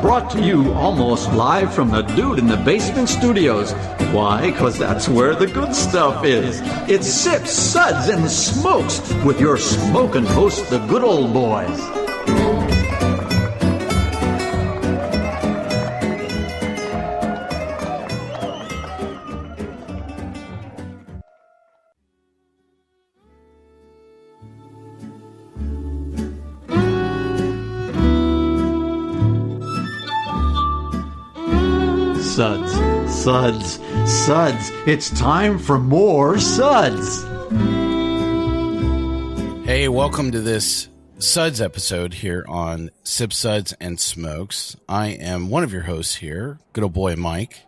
brought to you almost live from the Dude in the Basement Studios. Why? Because that's where the good stuff is. It's Sips, Suds, and Smokes with your smoking host, the good old boys. Suds, Suds, Suds. It's time for more Suds. Hey, welcome to this Suds episode here on Sip, Suds, and Smokes. I am one of your hosts here, good old boy Mike.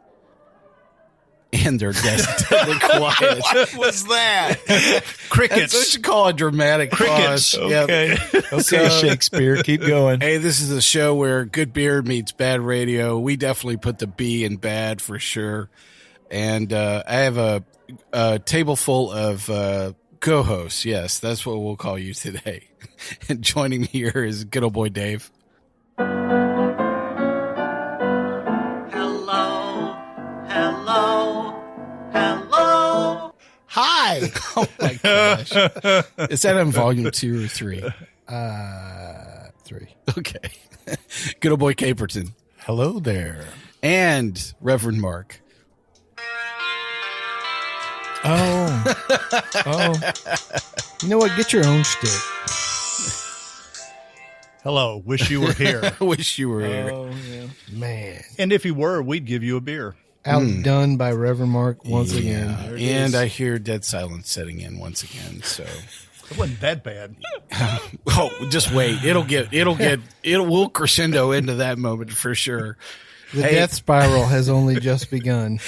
And their guest, deadly quiet. What was that? That's Crickets. what you call a dramatic Crickets. pause. Okay. Yep. Okay, Shakespeare. Keep going. Hey, this is a show where good beer meets bad radio. We definitely put the B in bad for sure. And I have a table full of co-hosts. Yes, that's what we'll call you today. And joining me here is good old boy Dave. Hi. Oh my gosh. Is that on volume 2 or 3? 3. Okay. Good old boy Caperton. Hello there. And Reverend Mark. Oh. You know what? Get your own stick. Hello. Wish you were here. I wish you were here. Oh, yeah. Man. And if you were, we'd give you a beer. Outdone by Reverend Mark once Yeah. again. And I hear dead silence setting in once again. So, It wasn't that bad. oh, just wait. We'll crescendo into that moment for sure. The death spiral has only just begun.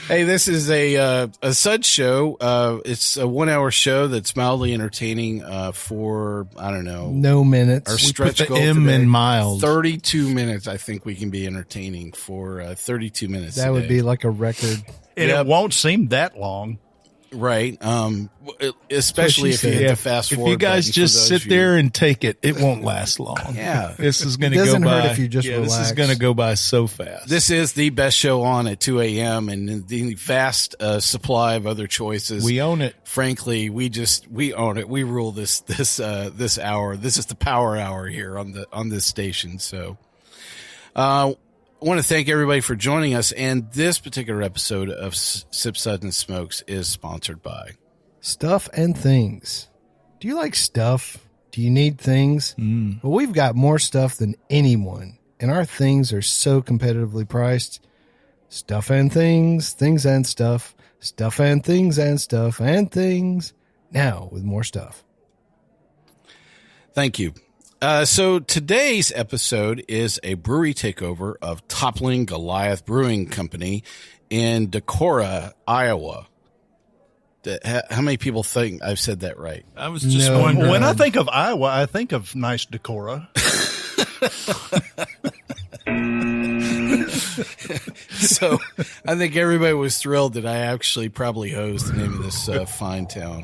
Hey, this is a Suds show. It's a 1 hour show that's mildly entertaining for, I don't know. No minutes. Our stretch put the goal M today, in mild. 32 minutes, I think we can be entertaining for 32 minutes. That would today. be like a record. And Yep. it won't seem that long. Right. Especially if you hit the fast If forward. you guys button just for those sit of you- there and take it, it won't last long. Yeah. This is going to go by. Doesn't hurt if you just This relax. is going to go by so fast. This is the best show on at 2 a.m. and the vast supply of other choices. We own it. Frankly, we own it. We rule this hour. This is the power hour here on this station. So, I want to thank everybody for joining us. And this particular episode of Sip, Suds, and Smokes is sponsored by Stuff and things. Do you like stuff? Do you need things? Well, we've got more stuff than anyone, and our things are so competitively priced. Stuff and things, things and stuff, stuff and things and stuff and things. Now with more stuff. Thank you. So today's episode is a brewery takeover of Toppling Goliath Brewing Company in Decorah, Iowa. How many people think I've said that right? I was just No. wondering. When I think of Iowa, I think of nice Decorah. So I think everybody was thrilled that I actually probably hosed the name of this fine town.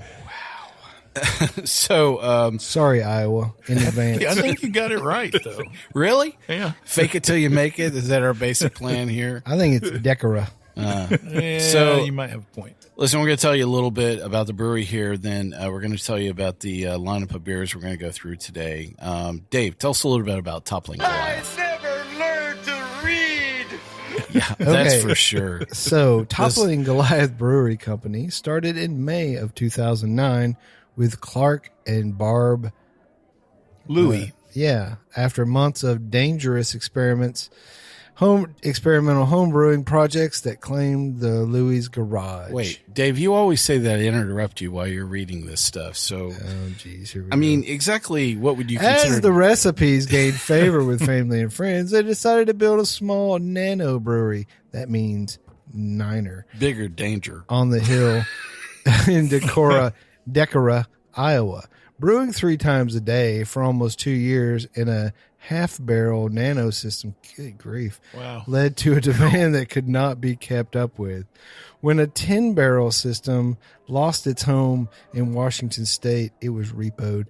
Wow. So, Sorry, Iowa, in advance. I think you got it right, though. really? Yeah. Fake it till you make it. Is that our basic plan here? I think it's Decorah. Yeah, So- you might have a point. Listen, we're going to tell you a little bit about the brewery here. Then we're going to tell you about the lineup of beers we're going to go through today. Dave, tell us a little bit about Toppling Goliath. I never learned to read. Yeah, that's Okay. for sure. So, Toppling Goliath Brewery Company started in May of 2009 with Clark and Barb Louis. after months of dangerous experimental home brewing projects that claimed the Louis garage. Wait, Dave, you always say that I interrupt you while you're reading this stuff. So, Oh, geez. Here we I go. mean, exactly what would you consider? As the recipes gained favor with family and friends, they decided to build a small nano brewery. That means niner. bigger danger? On the hill in Decorah, Iowa. Brewing 3 times a day for almost 2 years in a half-barrel nano system, good grief, Wow. led to a demand that could not be kept up with. When a 10-barrel system lost its home in Washington State, it was repoed.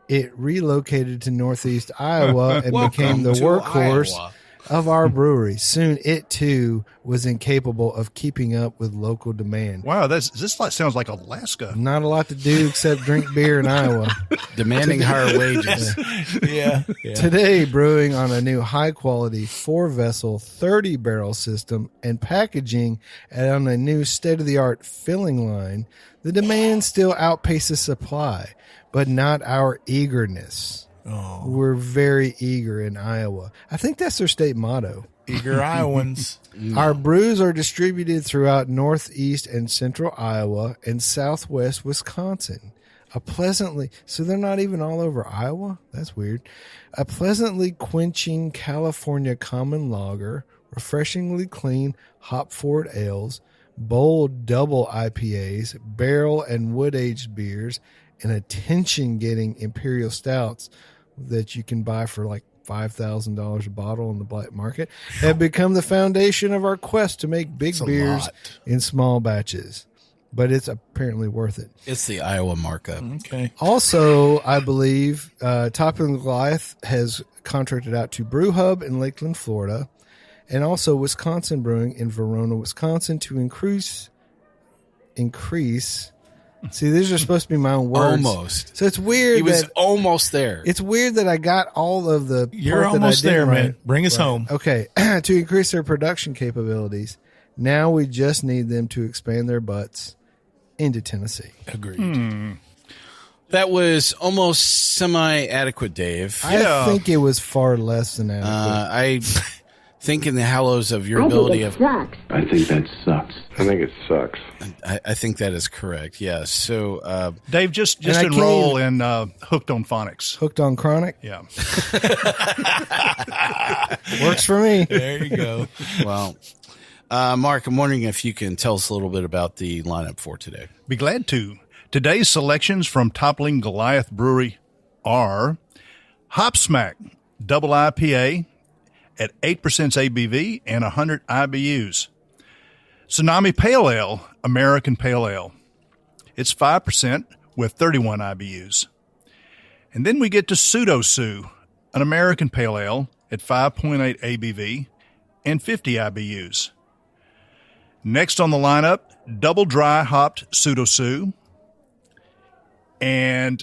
It relocated to northeast Iowa and became the to workhorse Iowa. of our brewery. Soon it too was incapable of keeping up with local demand. Wow, this sounds like Alaska. Not a lot to do except drink beer in Iowa. Demanding higher wages. Yeah. Today, brewing on a new high-quality 4-vessel, 30-barrel system and packaging and on a new state-of-the-art filling line, the demand still outpaces supply, but not our eagerness. Oh, We're very eager in Iowa. I think that's their state motto. eager Iowans. Our brews are distributed throughout northeast and central Iowa and southwest Wisconsin. So they're not even all over Iowa? That's weird. A pleasantly quenching California common lager, refreshingly clean hop-forward ales, bold double IPAs, barrel and wood-aged beers, and attention-getting imperial stouts that you can buy for like $5,000 a bottle on the black market have become the foundation of our quest to make big beers in small batches. But it's apparently worth it. It's the Iowa markup. Okay. Also, I believe Toppling Goliath has contracted out to Brew Hub in Lakeland, Florida, and also Wisconsin Brewing in Verona, Wisconsin to increase. See, these are supposed to be my own words. Almost. So it's weird. He was that almost there. It's weird that I got all of the. You're part that almost I didn't there, man. write. Bring us home. Okay, to increase their production capabilities, now we just need them to expand their butts into Tennessee. Agreed. That was almost semi-adequate, Dave. I think it was far less than adequate. I think in the hallows of your ability of... I think that sucks. I think it sucks. I think that is correct, yes. So, Dave, just And I enroll in Hooked on Phonics. Hooked on Chronic Yeah. works for me. There you go. well, Mark, I'm wondering if you can tell us a little bit about the lineup for today. Be glad to. Today's selections from Toppling Goliath Brewery are Hopsmack Double IPA at 8% ABV and 100 IBUs. Tsunami Pale Ale, American Pale Ale. It's 5% with 31 IBUs. And then we get to Pseudo, an American Pale Ale at 5.8 ABV and 50 IBUs. Next on the lineup, double dry hopped Pseudo and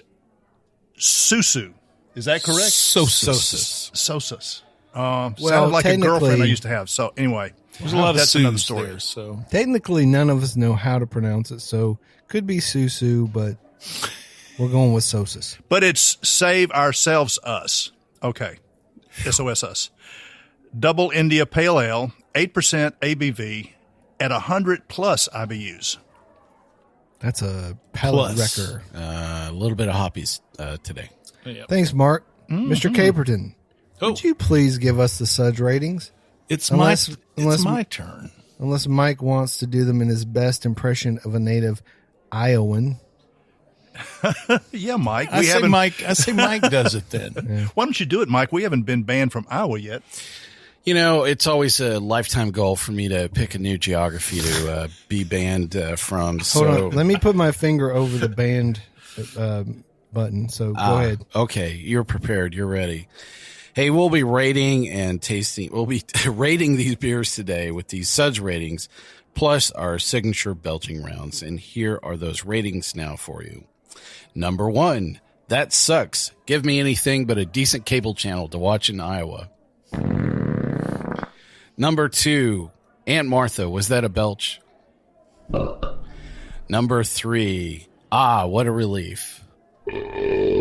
Susu. Is that correct? Sosus. Sosus. Well, Sounded like a girlfriend I technically- used to have. So anyway, There's a lot of that's another Suds story. there, so Technically, none of us know how to pronounce it, so could be Susu, but we're going with Sosus. But it's Save Ourselves Us. Okay. SOS Us. Double India Pale Ale, 8% ABV at 100 plus IBUs. That's a palate Plus. wrecker. A little bit of hoppies today. Thanks, Mark. Mr. Caperton, Oh. would you please give us the Suds ratings? it's Unless- it's my turn. Unless Mike wants to do them in his best impression of a native Iowan. Yeah, Mike. I say Mike does it then. Why don't you do it, Mike? We haven't been banned from Iowa yet. You know, it's always a lifetime goal for me to pick a new geography to be banned from. Hold on. Let me put my finger over the band button. So go ahead. Okay, you're prepared. You're ready. Hey, we'll be rating and tasting. We'll be rating these beers today with these Suds ratings, plus our signature belching rounds. And here are those ratings now for you. Number 1, that sucks. Give me anything but a decent cable channel to watch in Iowa. Number 2, Aunt Martha, was that a belch? Number 3, what a relief.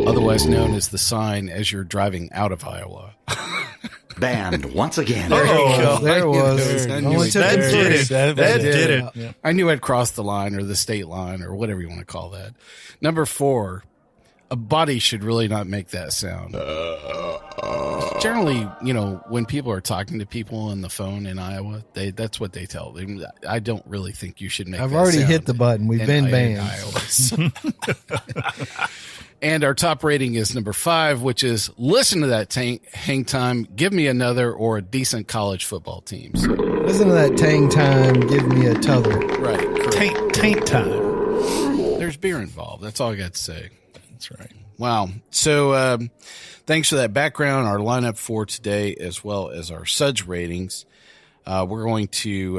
Otherwise known as the sign as you're driving out of Iowa. Banned once again. There it was. I It knew only it. took That him did three. it. That did it. Yeah. I knew I'd crossed the line or the state line or whatever you want to call that. Number 4, a body should really not make that sound. Generally, when people are talking to people on the phone in Iowa, that's what they tell them. I don't really think you should make I've that already sound hit the button. We've in been in banned. Iowa. And our top rating is number 5, which is listen to that hang time, give me another or a decent college football team. So, Listen to that tang time. Give me a t'other. right. Correct. Taint time. There's beer involved. That's all I got to say. That's right. Wow. So thanks for that background, our lineup for today, as well as our Suds ratings. We're going to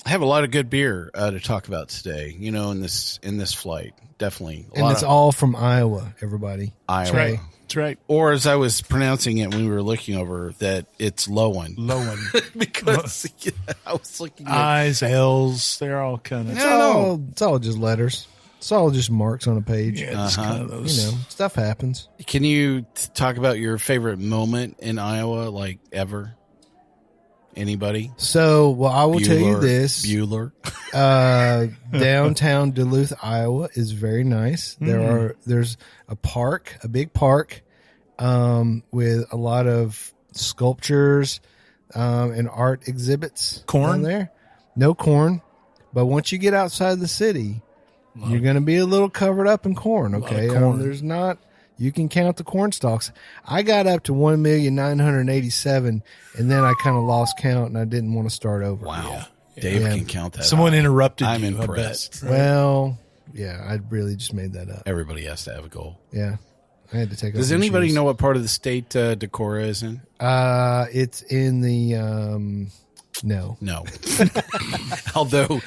have a lot of good beer to talk about today, in this flight. Definitely. And it's all from Iowa, everybody. Iowa. That's right. Or as I was pronouncing it when we were looking over, that it's Lowen. Because I was looking at I's, L's, they're all kind of. It's all just letters. It's all just marks on a page. Yeah, it's kind of those. Stuff happens. Can you talk about your favorite moment in Iowa, like ever? Anybody? So, I will tell you this. Bueller. Downtown Duluth, Iowa is very nice. There's a big park, with a lot of sculptures, and art exhibits. Corn? down there. No corn. But once you get outside the city, you're going to be a little covered up in corn. Okay. corn. There's not, you can count the corn stalks. I got up to 1,987,000 and then I kind of lost count and I didn't want to start over. Wow. Dave can count that. Someone interrupted I'm you. impressed. I bet. Well, yeah, I really just made that up. Everybody has to have a goal. Yeah. I had to take Does off my anybody shoes. know what part of the state Decorah is in? It's in the, no. No. Although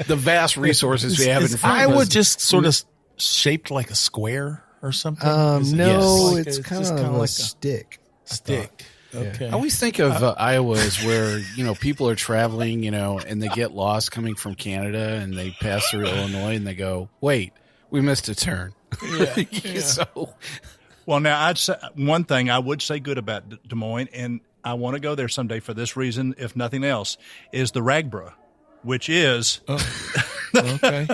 the vast resources we have in Is front of Iowa us. just sort of shaped like a square or something? Is it- No, Yes. it's kind just of kinda a like stick. stick. Okay. I always think of Iowa as where, people are traveling, and they get lost coming from Canada and they pass through Illinois and they go, wait, we missed a turn. So, Well, now I'd say one thing I would say good about Des Moines, and I want to go there someday for this reason, if nothing else, is the Ragbra, which is Okay.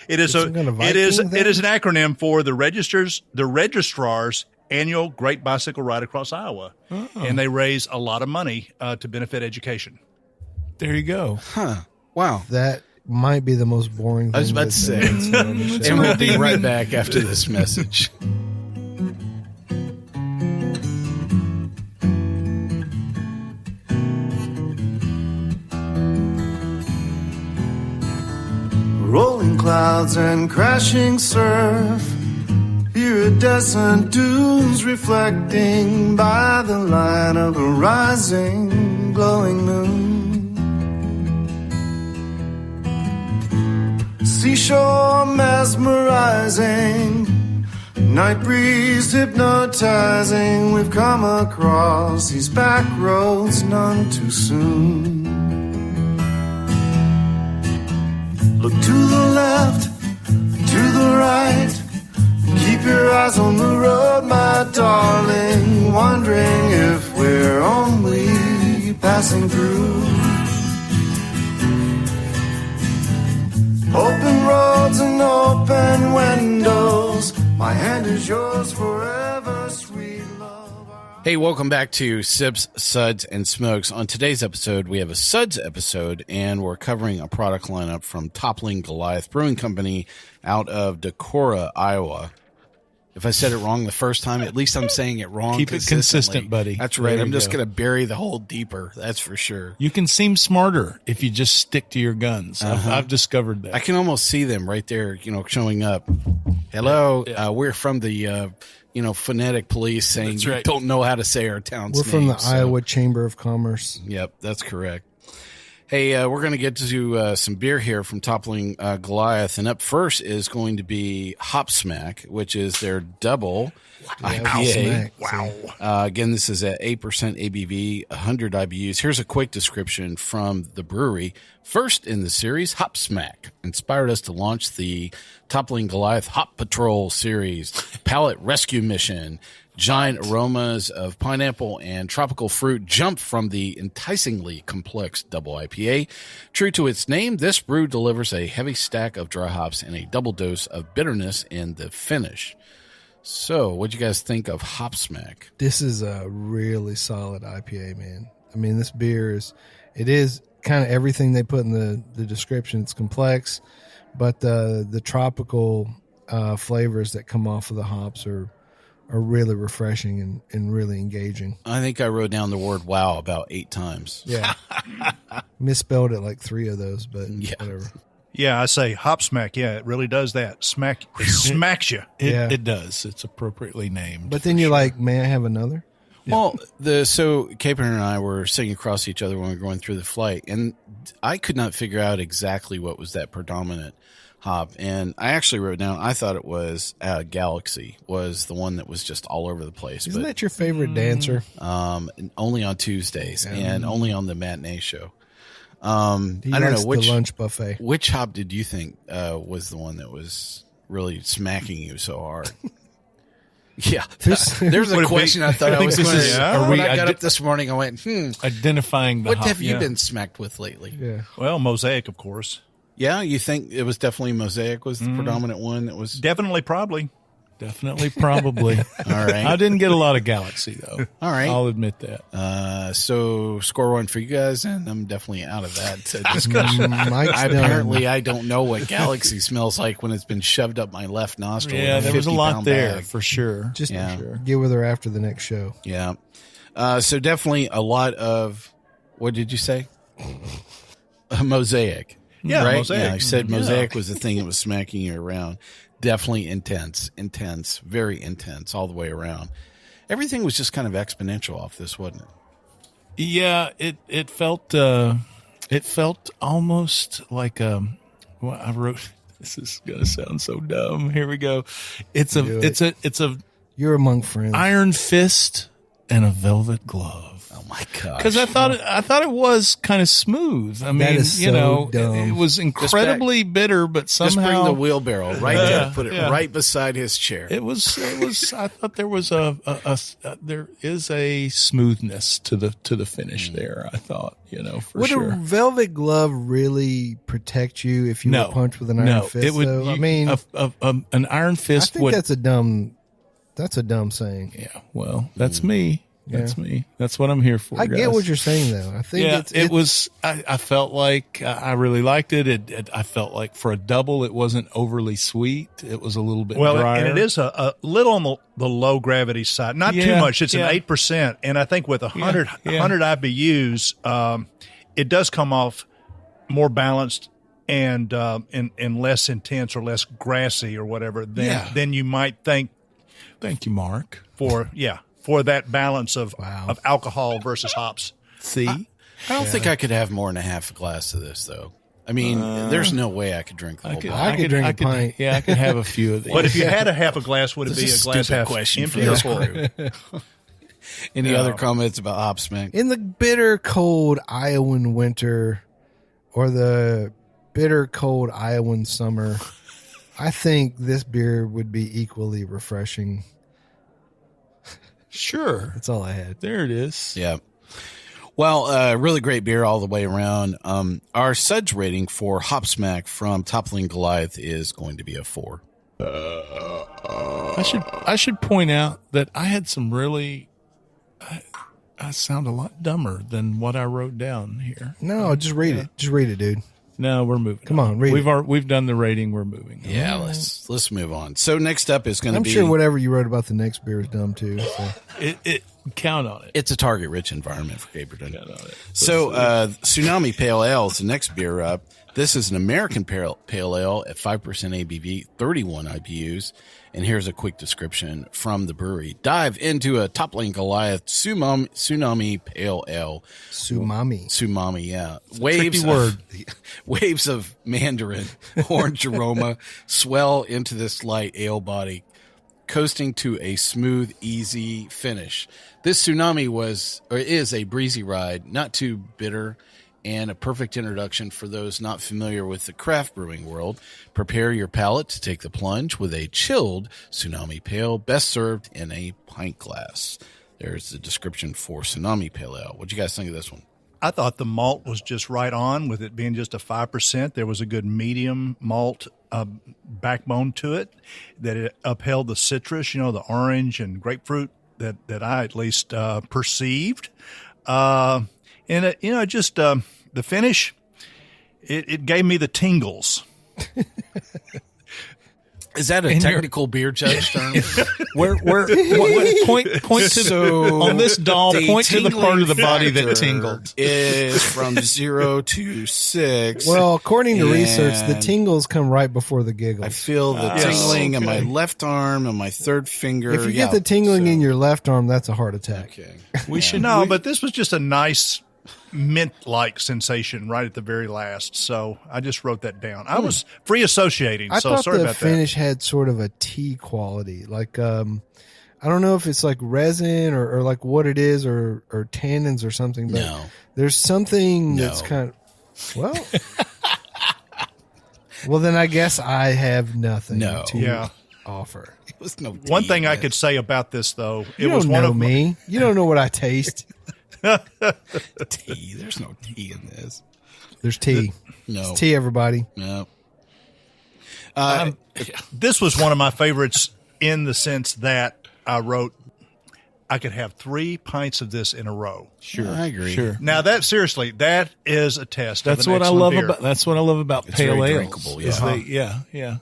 it is Some kind of it is Viking it is an acronym for the registrar's annual Great Bicycle Ride Across Iowa, and they raise a lot of money to benefit education. There you go. wow. That might be the most boring thing. I was about to that's say. been said on the show. And we'll be right back after this message. Rolling clouds and crashing surf, iridescent dunes reflecting by the light of a rising, glowing moon. Seashore mesmerizing, night breeze hypnotizing. We've come across these back roads none too soon. Look to the left, to the right. Keep your eyes on the road, my darling. Wondering if we're only passing through. Open roads and open windows. My hand is yours forever, sweet love. Hey, welcome back to Sips, Suds, and Smokes. On today's episode, we have a Suds episode, and we're covering a product lineup from Toppling Goliath Brewing Company out of Decorah, Iowa. If I said it wrong the first time, at least I'm saying it wrong. Keep it consistent, buddy. That's right. There I'm you just go. going to bury the hole deeper. That's for sure. You can seem smarter if you just stick to your guns. I've discovered that. I can almost see them right there, showing up. Hello, we're from the, phonetic police saying That's you right. don't know how to say our town's We're from the name, so- Iowa Chamber of Commerce. Yep, that's correct. Hey, we're going to get to some beer here from Toppling Goliath. And up first is going to be Hopsmack, which is their double IPA. Hopsmack, Again, this is at 8% ABV, 100 IBUs. Here's a quick description from the brewery. First in the series, Hopsmack inspired us to launch the Toppling Goliath Hop Patrol series, Palate Rescue Mission. Giant aromas of pineapple and tropical fruit jump from the enticingly complex double IPA. True to its name, this brew delivers a heavy stack of dry hops and a double dose of bitterness in the finish. So, what'd you guys think of Hopsmack? This is a really solid IPA, man. I mean, this beer is kind of everything they put in the description. It's complex, but the tropical flavors that come off of the hops are really refreshing and really engaging. I think I wrote down the word wow about 8 times. Yeah. Misspelled it like 3 of those, but Yeah. whatever. Yeah, I say Hopsmack. Yeah, it really does that. It smacks you. It does. It's appropriately named. But then you're like, may I have another? Well, so Caperton and I were sitting across each other when we were going through the flight, and I could not figure out exactly what was that predominant hop. And I actually wrote down, I thought it was Galaxy was the one that was just all over the place. Isn't that your favorite dancer? Only on Tuesdays and only on the matinee show. He I don't know the lunch buffet. Which hop did you think was the one that was really smacking you so hard? Yeah, there's a question I thought I was going to. When I got up this morning, I went, identifying the what hop. have you been smacked with lately? Yeah. Well, Mosaic, of course. Yeah, you think it was definitely Mosaic was the predominant one that was Definitely, probably. Definitely, probably. all right. I didn't get a lot of Galaxy, though. All right. I'll admit that. So score one for you guys, and I'm definitely out of that discussion. Apparently, I don't know what Galaxy smells like when it's been shoved up my left nostril. Yeah, there was a lot there bag. for sure. Just sure. get with her after the next show. Yeah. So definitely a lot of, what did you say? A Mosaic. Yeah, right? Mosaic. Yeah, I said Mosaic was the thing that was smacking you around. Definitely intense, very intense all the way around. Everything was just kind of exponential off this, wasn't it? Yeah, it felt almost like well, I wrote. This is gonna sound so dumb. Here we go. It's a You're among friends. iron fist and a velvet glove. Oh my gosh! Because I thought it was kind of smooth. I mean, is so dumb. it was incredibly bitter, but somehow Just bring the wheelbarrow right there, put it right beside his chair. It was. I thought there was there is a smoothness to the finish there. I thought, for Would sure. a velvet glove really protect you if you were punched with an iron fist? It would. Though? I mean, an iron fist I think would. that's a dumb saying. Yeah. Well, that's me. That's me. That's what I'm here for. I get what you're saying, though. I think it was. I felt like I really liked it. I felt like for a double, it wasn't overly sweet. It was a little bit drier. And it is a little on the low gravity side. Not too much. It's an 8%, and I think with 100 IBUs, it does come off more balanced and less intense or less grassy or whatever than you might think. Thank you, Mark. For that balance of alcohol versus hops. See? I don't think I could have more than a half a glass of this, though. I mean, there's no way I could drink the whole bottle. I could drink a pint. Yeah, I could have a few of these. But if you had a half a glass, would it be a glass half question empty or full? Any other comments about Hopsmack? In the bitter cold Iowan winter or the bitter cold Iowan summer, I think this beer would be equally refreshing. Sure. That's all I had. There it is. Yeah. Well, really great beer all the way around. Our Suds rating for Hopsmack from Toppling Goliath is going to be a 4. I should point out that I had some really. I sound a lot dumber than what I wrote down here. No, just read it. Just read it, dude. No, we're moving. Come on, read it. We've done the rating. We're moving. Yeah, let's move on. So next up is going to be. I'm sure whatever you wrote about the next beer is dumb too. So. It count on it. It's a target-rich environment for Caperton. So Tsunami Pale Ale is the next beer up. This is an American Pale Ale at 5% ABV, 31 IBUs. And here's a quick description from the brewery. Dive into a Toppling Goliath Tsunami Pale Ale. Tsumami, yeah. Waves of mandarin, orange aroma swell into this light ale body, coasting to a smooth, easy finish. This Tsunami is a breezy ride, not too bitter, and a perfect introduction for those not familiar with the craft brewing world. Prepare your palate to take the plunge with a chilled Tsunami Pale, best served in a pint glass. There's the description for Tsunami Pale Ale. What'd you guys think of this one? I thought the malt was just right on with it being just a 5%. There was a good medium malt backbone to it, that it upheld the citrus, the orange and grapefruit that I at least perceived. And the finish, it gave me the tingles. Is that a technical beer judge term? Point to on this doll. Point to the part of the body that tingled. Is from 0 to 6. Well, according to research, the tingles come right before the giggles. I feel the tingling in my left arm and my third finger. If you get the tingling in your left arm, that's a heart attack. Okay. We should know, but this was just a nice mint-like sensation right at the very last. So I just wrote that down. I was free associating, I so thought sorry the about finish had sort of a tea quality. Like, I don't know if it's like resin or like what it is or tannins or something, but there's something that's kind of, well, then I guess I have nothing to offer. It was no One thing I could say about this, though, You don't know me. You don't know what I taste. tea. There's no tea in this. There's tea. No. It's tea, everybody. No. This was one of my favorites in the sense that I wrote, I could have 3 pints of this in a row. Sure. I agree. Sure. Now that seriously, that is a test. That's of an what I excellent love beer. about. That's what I love about It's pale very ales. drinkable, is yeah.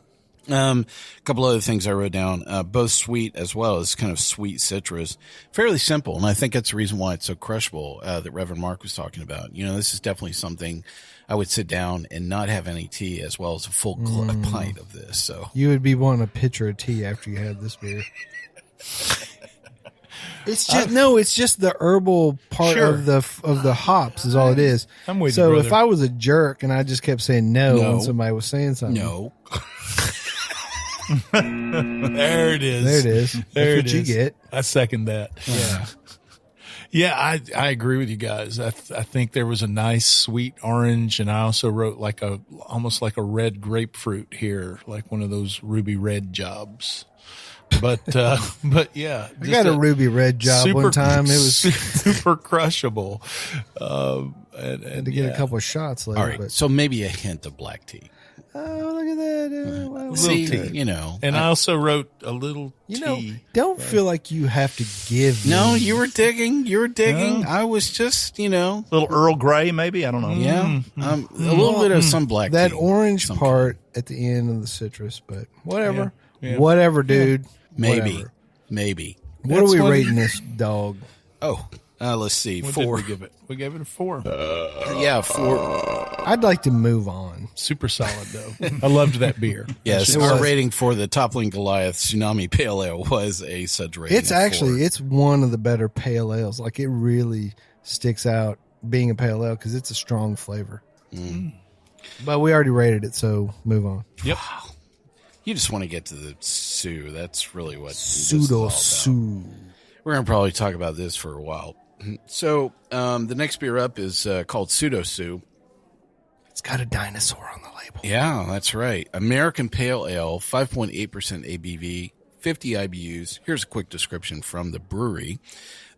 A couple other things I wrote down, both sweet as well as kind of sweet citrus. Fairly simple, and I think that's the reason why it's so crushable that Reverend Mark was talking about. You know, this is definitely something I would sit down and not have any tea as well as a full pint of this. So You would be wanting a pitcher of tea after you had this beer. It's just it's just the herbal part of the hops is all it is. I'm with you, so brother. if I was a jerk and I just kept saying no when somebody was saying something, no. There it is. there it is. There That's what it you is. get. I second that. Yeah, I agree with you guys. I think there was a nice sweet orange, and I also wrote almost like a red grapefruit here, like one of those ruby red jobs. But yeah, I got a ruby red job one time. It was super crushable. had to get a couple of shots later. All right, But, so maybe a hint of black tea. oh, look at that! See, tea. you know. And I also wrote a little You know, tea. don't feel like you have to give. No, me. you were digging. I was just, little Earl Grey, maybe. I don't know. yeah, a little bit of some black that tea. orange Some part at the end of the citrus, but whatever, Yeah. whatever, dude. Maybe. Whatever. Maybe. What are we rating this dog? Oh, let's see. What 4. did we give it? We gave it a 4. Yeah, 4. I'd like to move on. Super solid though. I loved that beer. Yes, It our was. rating for the Toppling Goliath Tsunami Pale Ale was a Suds rating. It's of actually 4. it's one of the better pale ales. Like it really sticks out being a pale ale because it's a strong flavor. But we already rated it, so move on. Yep. You just want to get to the Sue. That's really what Pseudo this is Sue. all about. We're going to probably talk about this for a while. So the next beer up is called Pseudo Sue. It's got a dinosaur on the label. Yeah, that's right. American Pale Ale, 5.8% ABV, 50 IBUs. Here's a quick description from the brewery.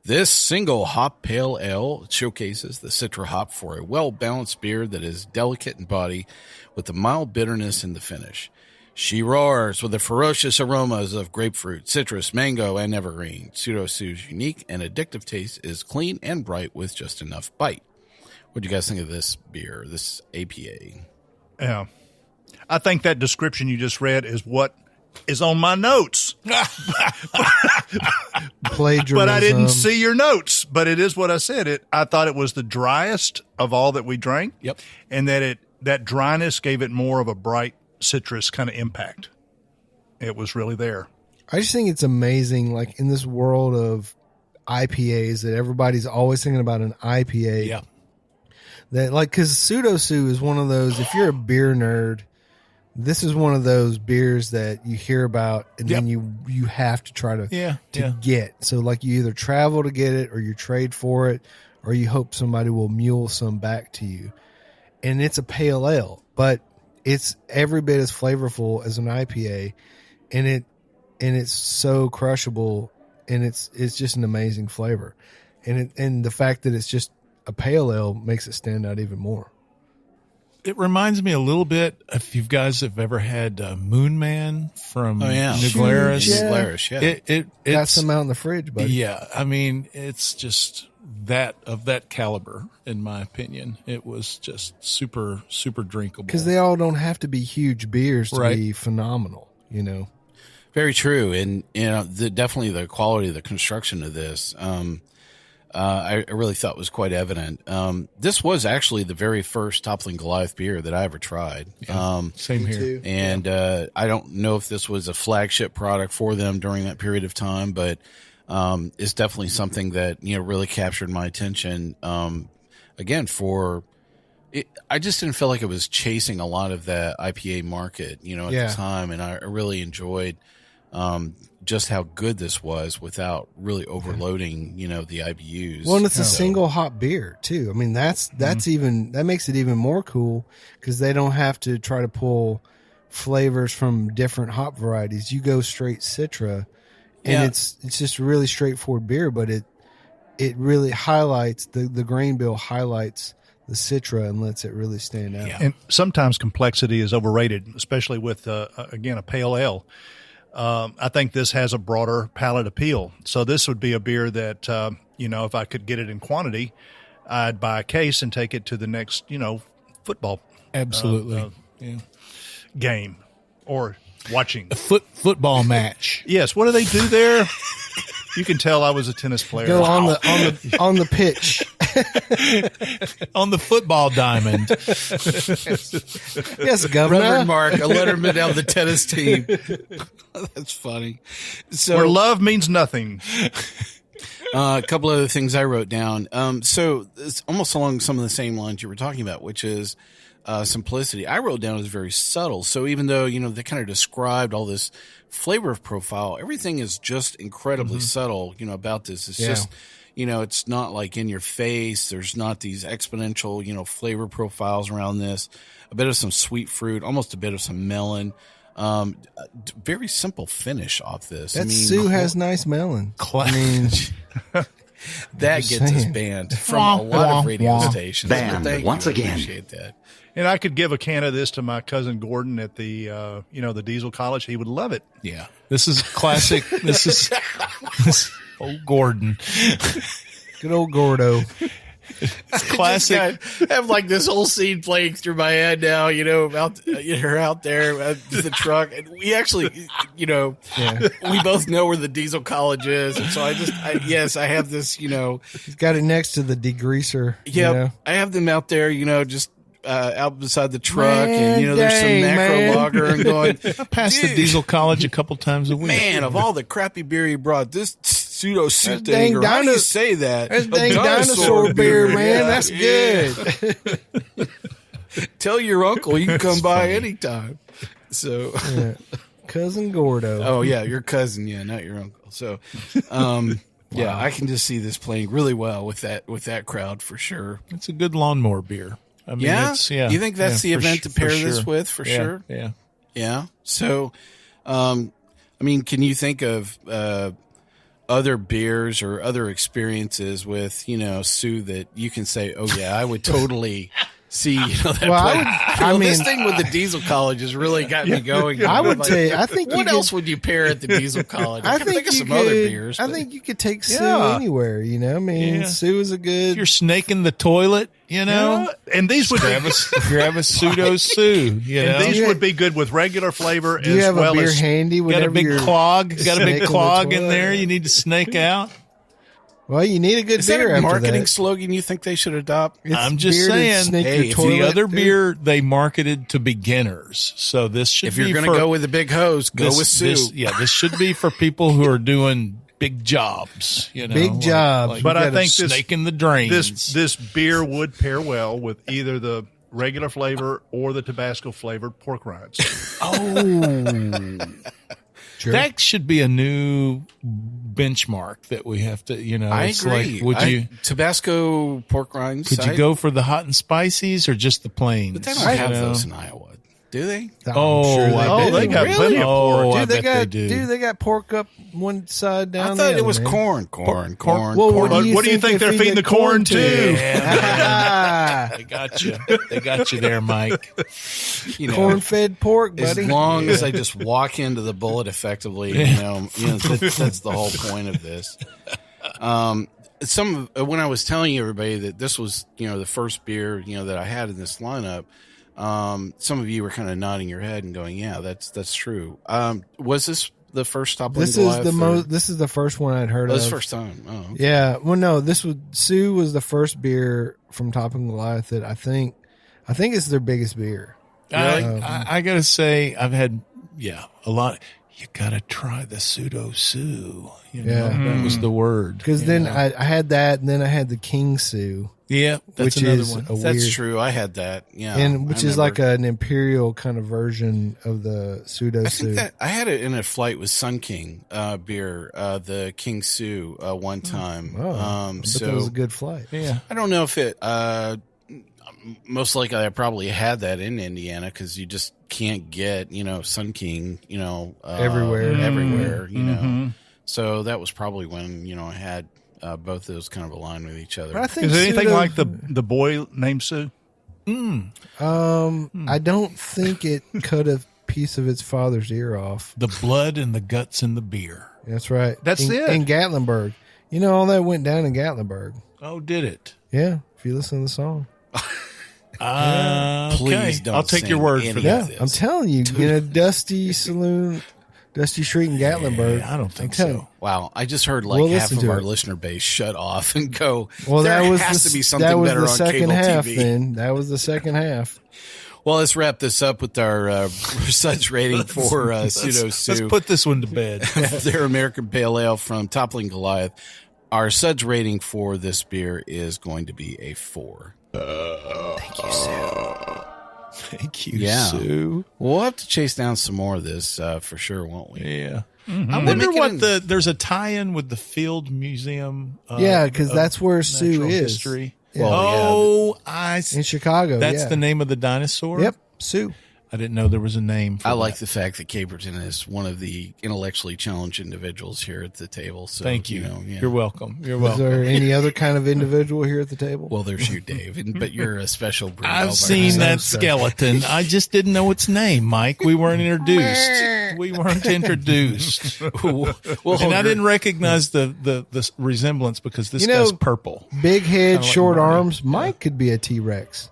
This single hop pale ale showcases the citra hop for a well-balanced beer that is delicate in body with a mild bitterness in the finish. She roars with the ferocious aromas of grapefruit, citrus, mango, and evergreen. Pseudo Sue's unique and addictive taste is clean and bright with just enough bite. What do you guys think of this beer, this APA? Yeah. I think that description you just read is what is on my notes. Plagiarism. But I didn't see your notes. But it is what I said. I thought it was the driest of all that we drank. Yep. And that dryness gave it more of a bright citrus kind of impact. It was really there. I just think it's amazing, like in this world of IPAs, that everybody's always thinking about an IPA. Yeah. That like, because Pseudo Sue is one of those. If you're a beer nerd, this is one of those beers that you hear about, and then you have to try to get. So like, you either travel to get it, or you trade for it, or you hope somebody will mule some back to you. And it's a pale ale, but it's every bit as flavorful as an IPA, and it's so crushable, and it's just an amazing flavor, and the fact that it's just a pale ale makes it stand out even more. It reminds me a little bit, if you guys have ever had Moon Man from New Glarus. Yeah. Glarus, yeah. It's Got some out in the fridge, buddy. Yeah, I mean, it's just that caliber, in my opinion. It was just super, super drinkable. Because they all don't have to be huge beers to Right. be phenomenal. you know. Very true. And, definitely the quality of the construction of this, I really thought was quite evident. This was actually the very first Toppling Goliath beer that I ever tried. Same here. Too. And I don't know if this was a flagship product for them during that period of time, but it's definitely something that really captured my attention. Again, I just didn't feel like it was chasing a lot of that IPA market, at the time, and I really enjoyed just how good this was without really overloading, the IBUs. Well, and it's a single hop beer too. I mean, that makes it even more cool because they don't have to try to pull flavors from different hop varieties. You go straight Citra, and it's just a really straightforward beer, but it really highlights the grain bill highlights the Citra and lets it really stand out. Yeah. And sometimes complexity is overrated, especially with again a pale ale. I think this has a broader palate appeal. So this would be a beer that, if I could get it in quantity, I'd buy a case and take it to the next, football. Absolutely. Game or watching. A football match. Yes. What do they do there? You can tell I was a tennis player. Go on the pitch. On the football diamond. Yes, Governor. Reverend Mark, a letterman on the tennis team. That's funny. So, where love means nothing. A couple other things I wrote down. So it's almost along some of the same lines you were talking about, which is simplicity. I wrote down as very subtle. So even though, they kind of described all this flavor profile, everything is just incredibly subtle, about this. It's just, it's not like in your face. There's not these exponential, flavor profiles around this. A bit of some sweet fruit, almost a bit of some melon. Very simple finish off this. Sue has nice melon. That gets us banned from a lot of radio stations. Banned once again. Appreciate that. And I could give a can of this to my cousin Gordon at the, the Diesel College. He would love it. Yeah. This is classic. This is old Gordon. Good old Gordo. It's classic. I have like this whole scene playing through my head now, about you're out there at the truck. And we actually, we both know where the Diesel College is. And so I have this, He's got it next to the degreaser. Yeah. I have them out there, just out beside the truck, and there's some macro lager and going. I passed the Diesel College a couple times a week. Man, of all the crappy beer you brought, this Pseudo suit That's dang thing, or how do you say that? That's dang dinosaur beer, man. That's good. Tell your uncle you can come by anytime. So, Cousin Gordo. Oh yeah, your cousin, not your uncle. So, I can just see this playing really well with that crowd for sure. It's a good lawnmower beer. I mean, You think that's the event to pair this with for sure? Yeah. Yeah. So, can you think of other beers or other experiences with, Sue that you can say, oh yeah, I would totally see, that this thing with the Diesel College has really got me going. I would say, I think what else would you pair at the Diesel College? I think of some other beers. I think you could take Sue anywhere, Sue is a good. If you're snaking the toilet, and these would grab a Pseudo Sue, And these would be good with regular flavor Do you as have well a beer as handy. Got a big clog. Got a big snaking clog the in there. toilet. You need to snake out. Well, you need a good Is beer that a after marketing that. slogan you think they should adopt? It's I'm just beer to saying. snake your Hey, if toilet, The other dude. beer they marketed to beginners, so this should. If be you're going to go with the big hose, go with Sue. This should be for people who are doing big jobs. Big jobs. But I think snaking the drains. this beer would pair well with either the regular flavor or the Tabasco flavored pork rinds. Sure. That should be a new benchmark that we have to, I it's agree. Like, Tabasco pork rinds? could you go for the hot and spices or just the plains? But they don't have those in Iowa, do they? I'm Oh, sure they got Really? plenty of pork. Oh, I Dude, they bet got they do. Dude, they got pork up one side down. I the thought other, it was man. corn. Well, what do you think they're feeding the corn to? They got you. They got you there, Mike. Corn-fed pork, As buddy. long as I just walk into the bullet effectively, that's the whole point of this. When I was telling everybody that this was, the first beer, that I had in this lineup, Some of you were kind of nodding your head and going, "Yeah, that's true." Was this the first Toppling This Goliath? This is the first one I'd heard of. This is the first time. Oh, okay. Yeah. Well, no, Sue was the first beer from Toppling Goliath that I think it's their biggest beer. I gotta say, I've had a lot. You gotta try the Pseudo. That was the word. Because then I had that, and then I had the King Sue. Yeah, that's which another is one. That's true. I had that. Yeah, and which is like an imperial kind of version of the Pseudo. I think that I had it in a flight with Sun King beer, the King Sue one time. But that was a good flight. Yeah, I don't know if it. Most likely, I probably had that in Indiana because you just can't get Sun King everywhere. You know, so that was probably when I had. Both of those kind of align with each other. But I think is there anything like the boy named Sue? I don't think it cut a piece of its father's ear off. The blood and the guts in the beer. That's right. That's it. In Gatlinburg. All that went down in Gatlinburg. Oh, did it? Yeah, if you listen to the song. Please don't. I'll take your word for that. Yeah, I'm telling you, in a dusty saloon, Dusty Street in Gatlinburg. I don't think so. Wow, I just heard like half of our listener base shut off and go. Well, there that was has to be something better on cable half, TV. Then that was the second half. Well, let's wrap this up with our Suds rating for Pseudo Sue. Let's put this one to bed. Their American Pale Ale from Toppling Goliath. Our Suds rating for this beer is going to be a 4. Thank you, Sue. Thank you, Sue. We'll have to chase down some more of this for sure, won't we? Yeah. I wonder what there's a tie-in with the Field Museum. Because that's where Sue is. History. Yeah. Well, I see. In Chicago. That's the name of the dinosaur? Yep, Sue. I didn't know there was a name for I like the fact that Caperton is one of the intellectually challenged individuals here at the table. So thank you. Yeah. You're welcome. You're Is welcome. there any other kind of individual here at the table? Well, there's you, Dave, but you're a special breed. I've seen that skeleton. I just didn't know its name, Mike. We weren't introduced. And I didn't recognize the resemblance because this guy's purple. Big head, short arms. Mike could be a T-Rex.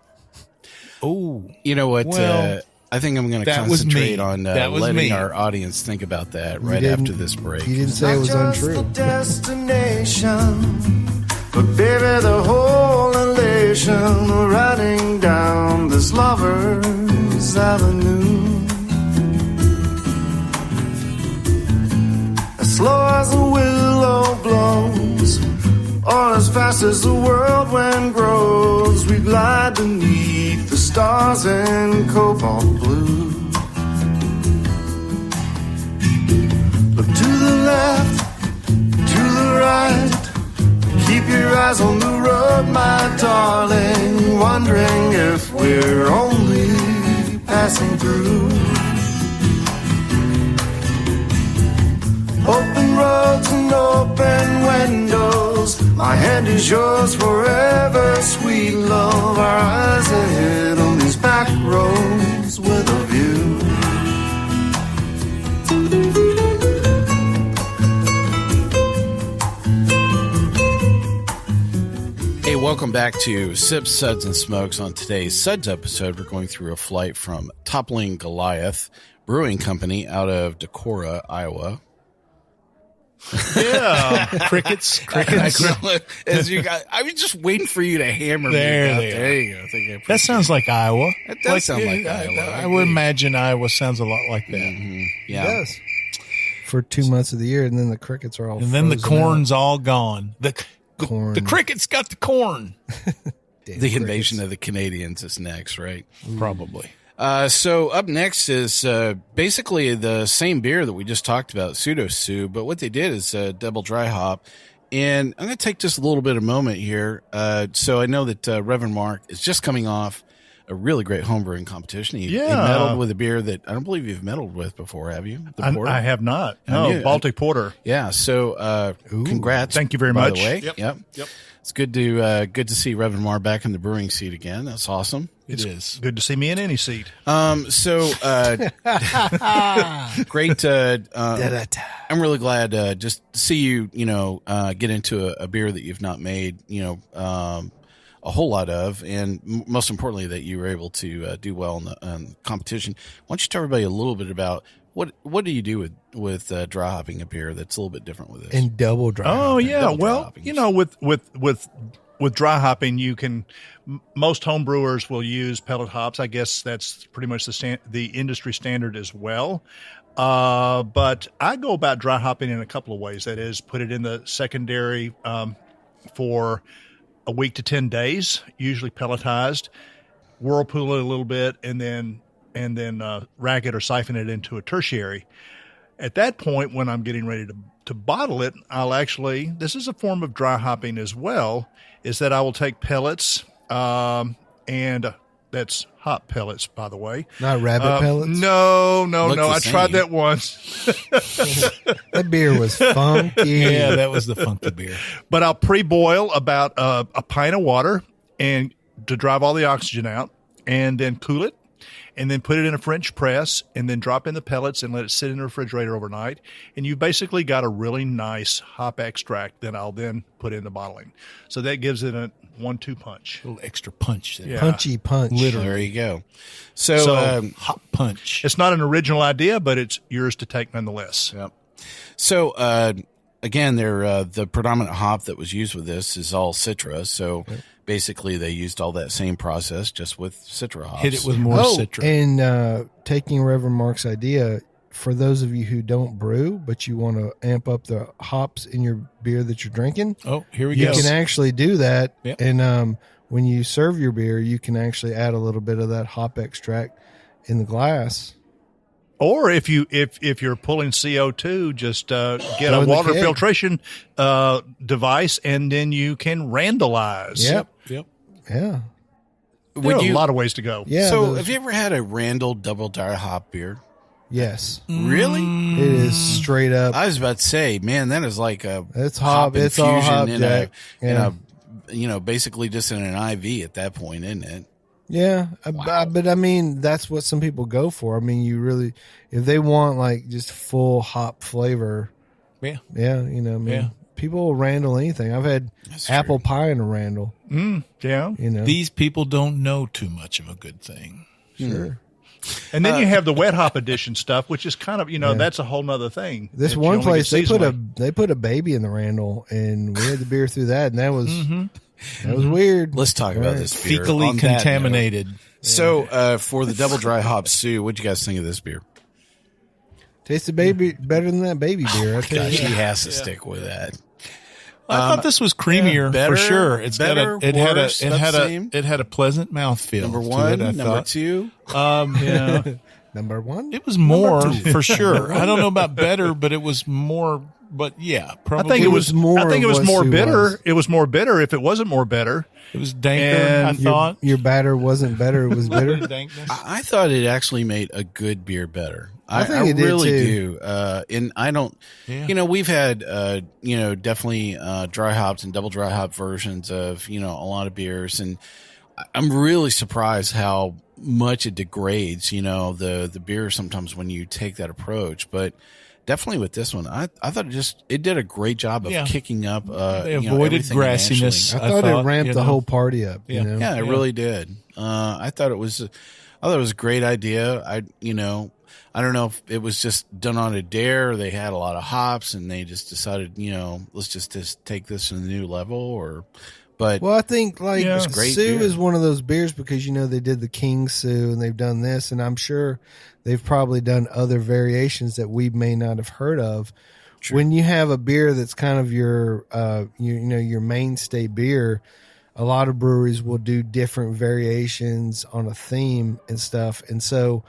Oh. You know what? Well, I think I'm going to concentrate on letting our audience think about that right after this break. You didn't say it was untrue. Destination, but baby, the whole elation riding down this lover's avenue. As slow as the willow blows, or as fast as the whirlwind grows, we glide beneath the stars in cobalt blue. Look to the left, to the right, keep your eyes on the road, my darling, wondering if we're only passing through. Open roads and open windows, my hand is yours forever, sweet love. Our eyes ahead on these back roads with a view. Hey, welcome back to Sips, Suds, and Smokes. On today's Suds episode, we're going through a flight from Toppling Goliath Brewing Company out of Decorah, Iowa. Yeah, crickets. As you got, I was just waiting for you to hammer there me. There you go. I think that sounds like Iowa. It does sound like Iowa. I would imagine Iowa sounds a lot like that. Mm-hmm. Yeah. It does. For 2 months of the year, and then the crickets are all and then the frozen corn's all gone. Corn. The crickets got the corn. The invasion of the Canadians is next, right? Probably. So up next is basically the same beer that we just talked about, Pseudo Sue, but what they did is double dry hop. And I'm going to take just a little bit of moment here. So I know that Reverend Mark is just coming off a really great homebrewing competition. He medaled with a beer that I don't believe you've medaled with before, have you? The porter? I have not. No, Baltic Porter. Yeah. So congrats. Thank you very by much. The way. Yep. It's good to see Reverend Mark back in the brewing seat again. That's awesome. It is good to see me in any seat. So great. I'm really glad just to see you, get into a beer that you've not made, a whole lot of, and most importantly, that you were able to do well in the competition. Why don't you tell everybody a little bit about what do you do with dry hopping a beer that's a little bit different with this? And double dry. Oh, hopping. yeah. Double dry Well, hopping. you know, with dry hopping, you can, most home brewers will use pellet hops. I guess that's pretty much the industry standard as well. But I go about dry hopping in a couple of ways. That is, put it in the secondary for a week to 10 days, usually pelletized, whirlpool it a little bit, and then rack it or siphon it into a tertiary. At that point, when I'm getting ready to bottle it, I'll actually, this is a form of dry hopping as well, is that I will take pellets, and that's hop pellets, by the way. Not rabbit pellets? No. Look the I same. tried that once. That beer was funky. Yeah, that was the funky beer. But I'll pre-boil about a pint of water and to drive all the oxygen out, and then cool it, and then put it in a French press, and then drop in the pellets and let it sit in the refrigerator overnight. And you've basically got a really nice hop extract that I'll then put into bottling. So that gives it a 1-2 punch. A little extra punch there. Yeah. Punchy punch. There you go. So, Hop punch. It's not an original idea, but it's yours to take nonetheless. yep. So again, the predominant hop that was used with this is all Citra. So basically, they used all that same process just with Citra hops. Hit it with more Citra. And taking Reverend Mark's idea, for those of you who don't brew, but you want to amp up the hops in your beer that you're drinking, Oh, here we you go. can actually do that. Yep. And when you serve your beer, you can actually add a little bit of that hop extract in the glass. Or if you're pulling CO2, just get Throw a in the water keg. filtration device, and then you can randalize. Yep. Yep. Yeah. There are a lot of ways to go. Yeah. So those- have you ever had a Randall double dry hop beer? yes. Really? It is straight up. I was about to say, man, that is like a It's hop. It's all hop, in Jack. Yeah. in a basically just in an IV at that point, isn't it? Yeah, but I mean, that's what some people go for. I mean, you really, if they want like just full hop flavor, Yeah. yeah, you know, I mean, Yeah. people will Randall anything. I've had That's apple true. pie in a Randall, Yeah. you know. These people don't know too much of a good thing. Sure. And then you have the wet hop edition stuff, which is kind of, that's a whole nother thing. This that you one only place get they put a baby in the Randall, and we had the beer through that, and that was weird. Let's talk about this beer. Fecally on that note. contaminated. So for the double dry hop Sue, what'd you guys think of this beer? Tasted baby better than that baby beer. I tell Gosh, you. he has to stick with that. I thought this was creamier better, for sure. It's better, worse, about the same? it had a pleasant mouthfeel. Number to one, it, I number thought. two. Yeah, Number one. it was more for sure. I don't know about better, but it was more. But yeah, I probably think it was more I think it of was what more Sue bitter. was. It was more bitter if it wasn't more better. It was danker. And I thought. Your batter wasn't better; it was bitter. Dankness. I thought it actually made a good beer better. I think it did, really too. do. And I don't, Yeah. we've had, definitely dry hopped and double dry hop versions of, a lot of beers. And I'm really surprised how much it degrades, the beer sometimes when you take that approach. But definitely with this one, I thought it did a great job of kicking up. They avoided everything grassiness. naturally. I thought it ramped the whole party up. Yeah. You know? Yeah, it really did. I thought it was a great idea. I don't know if it was just done on a dare or they had a lot of hops and they just decided, let's just take this to a new level but Well, I think like Yeah. It's great Sue beer. is one of those beers because they did the King Sue and they've done this, and I'm sure they've probably done other variations that we may not have heard of. True. When you have a beer that's kind of your your mainstay beer, a lot of breweries will do different variations on a theme and stuff, and so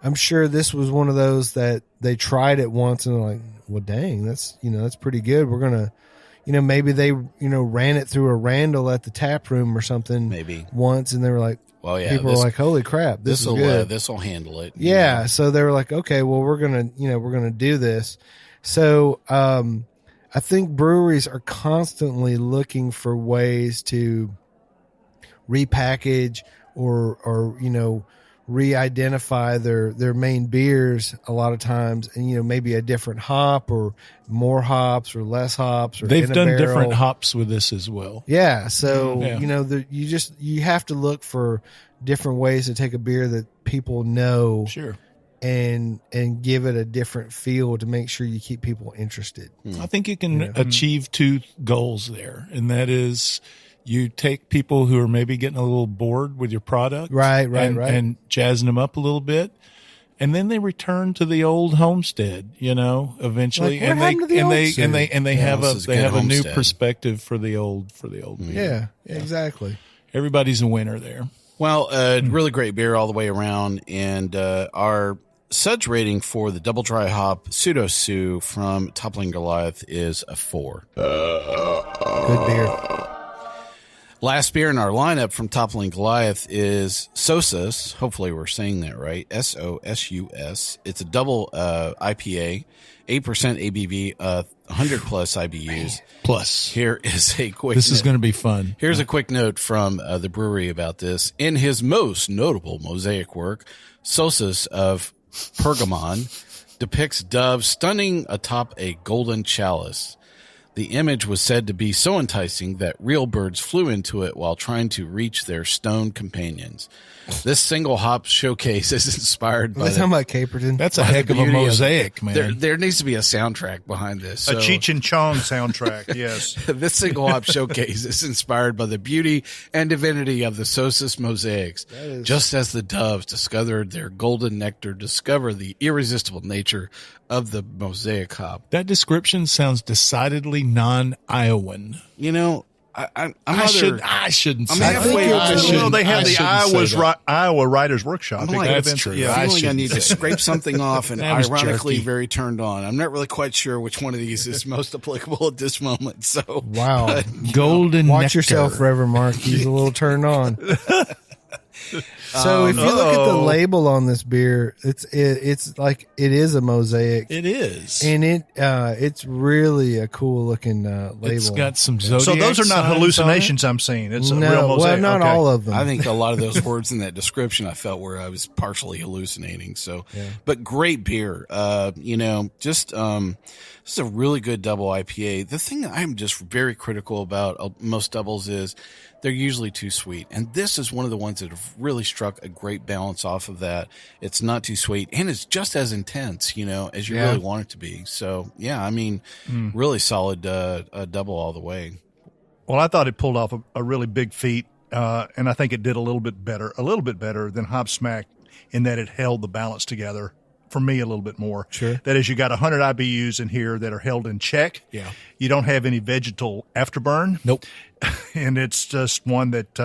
I'm sure this was one of those that they tried it once and they're like, well, dang, that's pretty good. We're gonna. Maybe they, ran it through a Randall at the tap room or something Maybe. once, and they were like, well, yeah, people were like, holy crap, this is good. This will handle it. Yeah. So they were like, okay, well, we're going to do this. So, I think breweries are constantly looking for ways to repackage or re-identify their main beers a lot of times, and maybe a different hop or more hops or less hops, or they've in a done barrel. different hops with this as well. Yeah, so Yeah. you have to look for different ways to take a beer that people know, Sure. and give it a different feel to make sure you keep people interested. I think you can achieve two goals there, and that is you take people who are maybe getting a little bored with your product, Right, and jazzing them up a little bit, and then they return to the old homestead, eventually, Like, what happened to the old and they have this is a good new homestead. perspective for the old beer. Yeah, exactly. Everybody's a winner there. Well, really great beer all the way around. And our Suds rating for the double dry hop Pseudo from Toppling Goliath is a 4. Good beer. Last beer in our lineup from Toppling Goliath is Sosus. Hopefully we're saying that right. Sosus. It's a double IPA, 8% ABV, 100 plus IBUs. Plus, Here is a quick. this is going to be fun. Here's a quick note from the brewery about this. In his most notable mosaic work, Sosus of Pergamon depicts doves stunning atop a golden chalice. The image was said to be so enticing that real birds flew into it while trying to reach their stone companions. This single hop showcase is inspired by Let's talk about Caperton. That's a heck of a beauty of- mosaic, man. There needs to be a soundtrack behind this. A So- Cheech and Chong soundtrack, yes. This single hop showcase is inspired by the beauty and divinity of the Sosus mosaics. Just as the doves discovered their golden nectar, discover the irresistible nature of the mosaic hop. That description sounds decidedly non-Iowan. I'm I shouldn't I'm say halfway that. to- Well, they have I the shouldn't say that. Iowa Writers Workshop. I'm They like, got that's events- true. Yeah. I shouldn't need to scrape something off and That was ironically jerky. very turned on. I'm not really quite sure which one of these is most applicable at this moment. So Wow. Golden Watch nectar. yourself, Reverend Mark. He's a little turned on. So if you look at the label on this beer, it's like it is a mosaic, It is. and it's really a cool looking label. It's got some zodiac So those are not signs hallucinations I'm seeing. It's a real no, mosaic. well, not Okay. all of them. I think a lot of those words in that description I felt where I was partially hallucinating. So, but great beer. Just this is a really good double IPA. The thing that I'm just very critical about most doubles is they're usually too sweet. And this is one of the ones that have really struck a great balance off of that. It's not too sweet and it's just as intense, as you really want it to be. So really solid double all the way. Well, I thought it pulled off a really big feat, and I think it did a little bit better than Hopsmack in that it held the balance together. For me, a little bit more. Sure. That is, you got 100 IBUs in here that are held in check. Yeah. You don't have any vegetal afterburn. Nope. And it's just one that,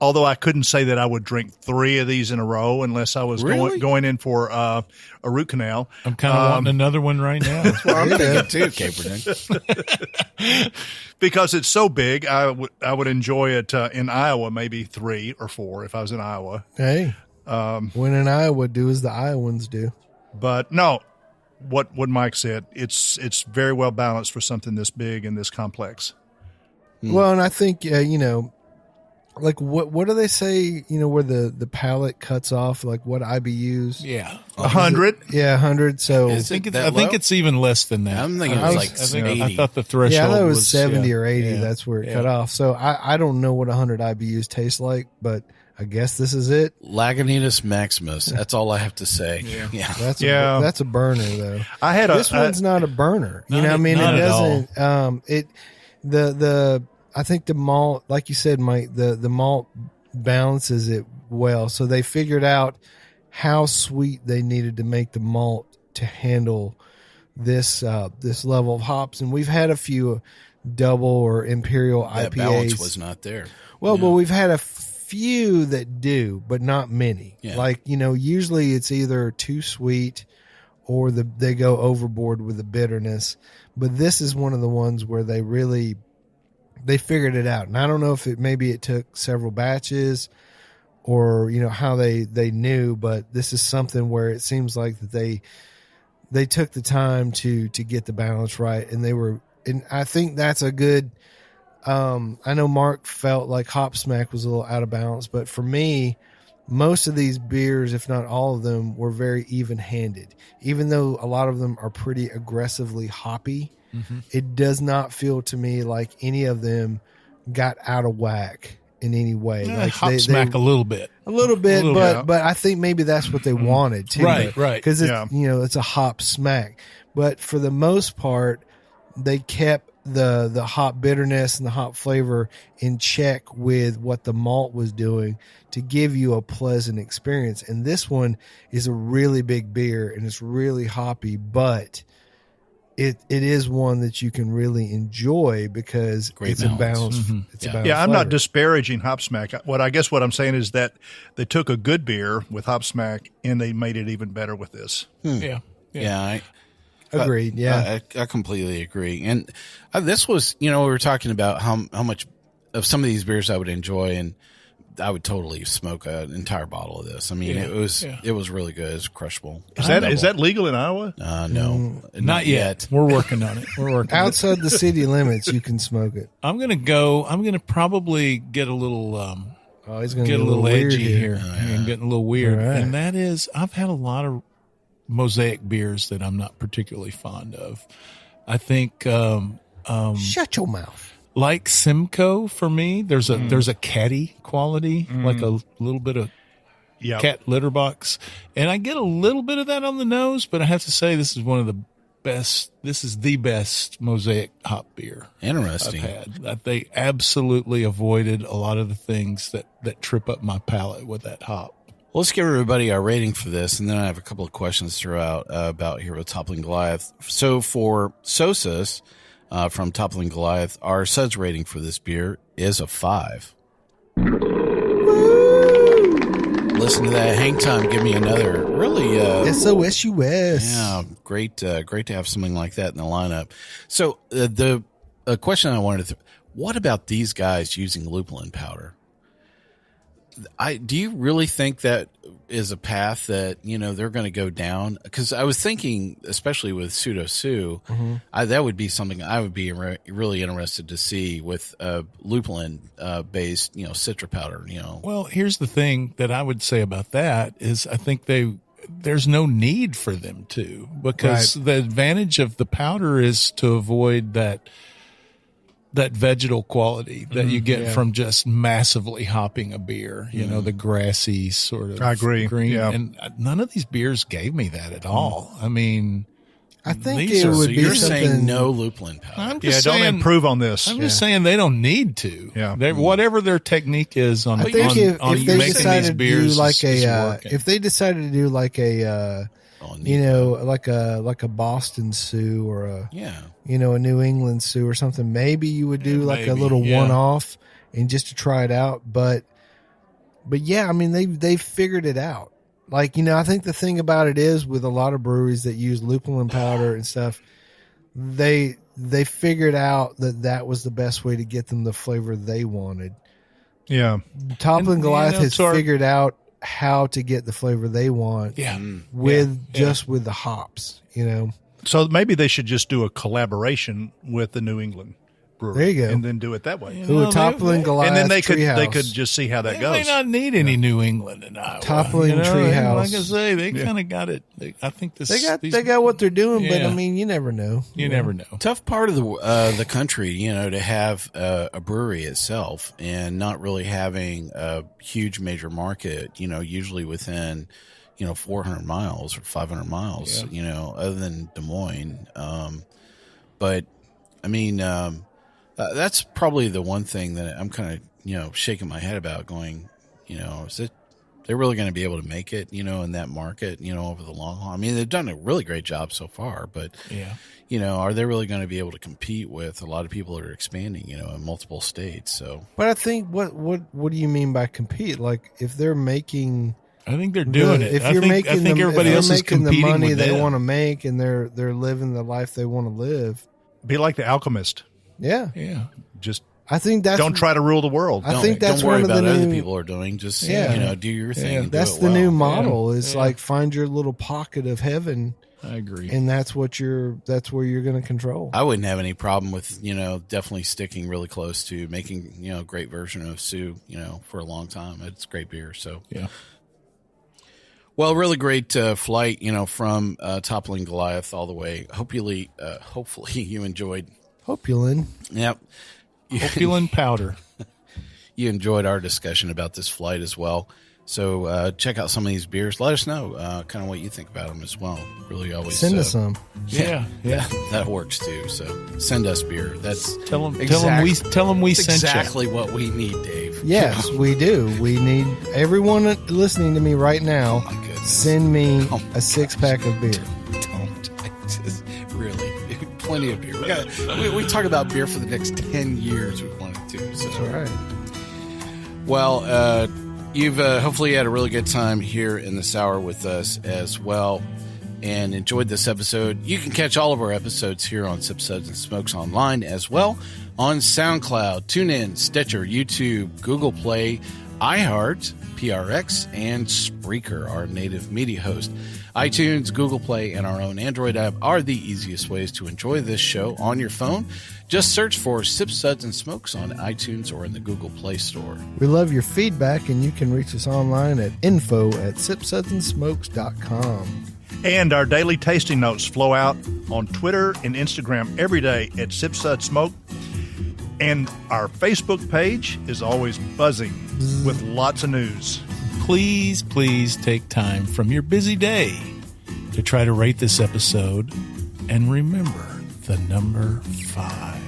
although I couldn't say that I would drink 3 of these in a row unless I was Really? going in for a root canal. I'm kind of wanting another one right now. I'm thinking too, Caperton. Because it's so big, I would enjoy it in Iowa, maybe 3 or 4 if I was in Iowa. Hey, when in Iowa, do as the Iowans do. But no, what Mike said, it's very well balanced for something this big and this complex. Well, and I think like what do they say? Where the palate cuts off, like what IBUs? Yeah. 100. Yeah, 100. So Is I think it that low? it's even less than that. I'm thinking I it's was- like 80. I thought the threshold yeah, I thought it was 70 yeah, or 80. yeah. That's where it cut off. So I don't know what 100 IBUs taste like, but I guess this is it. Lagunitas Maximus. That's all I have to say. Yeah. That's Yeah. that's a burner though. I had This one's not a burner. Not at- It not at all. doesn't. I think the malt, like you said, Mike, the malt balances it well. So they figured out how sweet they needed to make the malt to handle this level of hops. And we've had a few double or imperial That IPAs. balance was not there. Well, but we've had a few that do, but not many. Yeah. Like, usually it's either too sweet or they go overboard with the bitterness. But this is one of the ones where they figured it out. And I don't know if maybe it took several batches or, how they knew, but this is something where it seems like that they took the time to get the balance right. And I think that's a good, I know Mark felt like Hopsmack was a little out of balance, but for me, most of these beers, if not all of them, were very even-handed. Even though a lot of them are pretty aggressively hoppy, it does not feel to me like any of them got out of whack in any way. Like Hopsmack a little bit. But I think maybe that's what they wanted too. Right. Because it's a hop smack. But for the most part, they kept the hop bitterness and the hop flavor in check with what the malt was doing to give you a pleasant experience. And this one is a really big beer and it's really hoppy, but it is one that you can really enjoy because it's a balanced. It's a balanced I'm flavor. not disparaging Hopsmack. What I'm saying is that they took a good beer with Hopsmack and they made it even better with this. I Agreed. I completely agree. And this was, we were talking about how much of some of these beers I would enjoy, and I would totally smoke an entire bottle of this. I mean, it was really good. It's crushable. Is that legal in Iowa? No, not yet. We're working on it. Outside the city limits, you can smoke it. I'm gonna probably get a little He's gonna get a little weird edgy here. I'm getting a little weird. All right. And that is, I've had a lot of Mosaic beers that I'm not particularly fond of. I think Shut your mouth. like Simcoe for me, there's a catty quality, like a little bit of cat litter box. And I get a little bit of that on the nose, but I have to say this is one of the best. This is the best Mosaic hop beer Interesting. I've had. That they absolutely avoided a lot of the things that trip up my palate with that hop. Well, let's give everybody our rating for this, and then I have a couple of questions throughout about here with Toppling Goliath. So for Sosus from Toppling Goliath, our Suds rating for this beer is a 5. Listen to that hang time. Give me another really SOSUS. Yeah, great to have something like that in the lineup. So the question I wanted to what about these guys using lupulin powder? Do you really think that is a path that, they're going to go down? Because I was thinking, especially with Pseudo, that would be something I would be really interested to see with lupulin based, citra powder, Well, here's the thing that I would say about that is I think there's no need for them to, because the advantage of the powder is to avoid that vegetal quality that you get from just massively hopping a beer, the grassy sort of I agree. green. Yeah. And none of these beers gave me that at all. I mean, I think these it are- would So be you're something. saying no lupulin powder. I'm just Don't saying, improve on this. I'm just saying they don't need to. Yeah. Whatever their technique is on, I think if on they making decided these to do beers like is a working. if they decided to do like a like a Boston Sioux or a a New England Sioux or something, maybe you would do like a maybe, little one off and just to try it out. But yeah, I mean they figured it out. Like, I think the thing about it is with a lot of breweries that use lupulin powder and stuff, they figured out that was the best way to get them the flavor they wanted. Yeah. Toppling Goliath has so our- figured out how to get the flavor they want with the hops, So maybe they should just do a collaboration with the New England brewery. There you go. And then do it that way. Toppling Goliath, And then they could Treehouse. just see how that They goes. may not need any New England in Iowa. Toppling Treehouse. Like I say, they kind of got it. I think this. They got what they're doing, but Yeah. I mean, you never know. You never know. Tough part of the country, to have a brewery itself and not really having a huge major market, usually within, 400 miles or 500 miles, other than Des Moines. But I mean, that's probably the one thing that I'm kind of, shaking my head about going, they're really going to be able to make it, in that market, over the long haul. I mean, they've done a really great job so far, but, are they really going to be able to compete with a lot of people that are expanding, in multiple states? So, But I think what do you mean by compete? Like if they're making, I think they're doing it. If I you're think making everybody if else they're is making the competing money with they them. want to make and they're living the life they want to live. Be like the alchemist. Yeah. Yeah. Just I think that's don't try to rule the world. I think that's don't worry one of about the what other new, people are doing. Just, Yeah. do your thing. And that's do the it new well. model is like find your little pocket of heaven, I agree. and that's where you're going to control. I wouldn't have any problem with, definitely sticking really close to making, a great version of Sioux, for a long time. It's great beer. So, Yeah. Well, really great flight, from Toppling Goliath all the way. Hopefully you enjoyed. Hopulin. Yep. Hopulin powder. You enjoyed our discussion about this flight as well. So check out some of these beers. Let us know kind of what you think about them as well. Really always send us some. Yeah. That works too. So send us beer. That's tell them we sent exactly what we need, Dave. Yes, we do. We need everyone listening to me right now. Oh my goodness. Send me a 6-pack of beer. Don't. Just really plenty of beer. We talk about beer for the next 10 years. We wanted to. So. That's all right. Well, you've hopefully had a really good time here in this hour with us as well and enjoyed this episode. You can catch all of our episodes here on Sip, Suds, and Smokes online as well on SoundCloud, TuneIn, Stitcher, YouTube, Google Play, iHeart, PRX, and Spreaker, our native media host. iTunes, Google Play, and our own Android app are the easiest ways to enjoy this show on your phone. Just search for Sip, Suds, and Smokes on iTunes or in the Google Play Store. We love your feedback, and you can reach us online at info@sipsudsandsmokes.com. And our daily tasting notes flow out on Twitter and Instagram every day at Sip, Suds, Smoke. And our Facebook page is always buzzing with lots of news. Please take time from your busy day to try to rate this episode. And remember the number 5.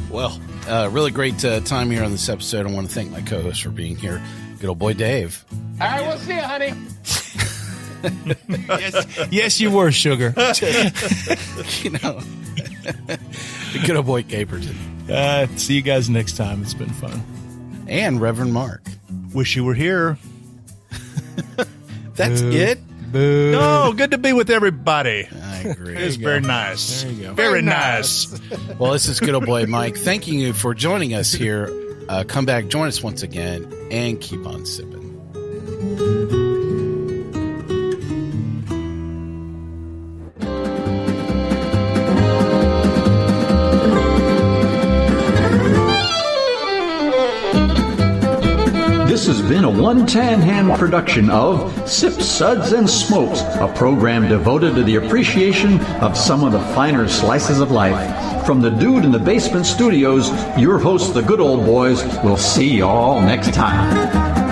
Well, really great time here on this episode. I want to thank my co-host for being here. Good old boy, Dave. All right, we'll see you, honey. Yes, you were, sugar. The good old boy, Caperton. See you guys next time. It's been fun. And Reverend Mark. Wish you were here. That's it? Boo. Oh, good to be with everybody. I agree. It's very nice. There you go. Very nice. Well, this is good old boy Mike. Thanking you for joining us here. Come back, join us once again, and keep on sipping. This has been a One Tan Hand production of Sip, Suds, and Smokes, a program devoted to the appreciation of some of the finer slices of life. From the Dude in the Basement Studios, your hosts, the good old boys, will see y'all next time.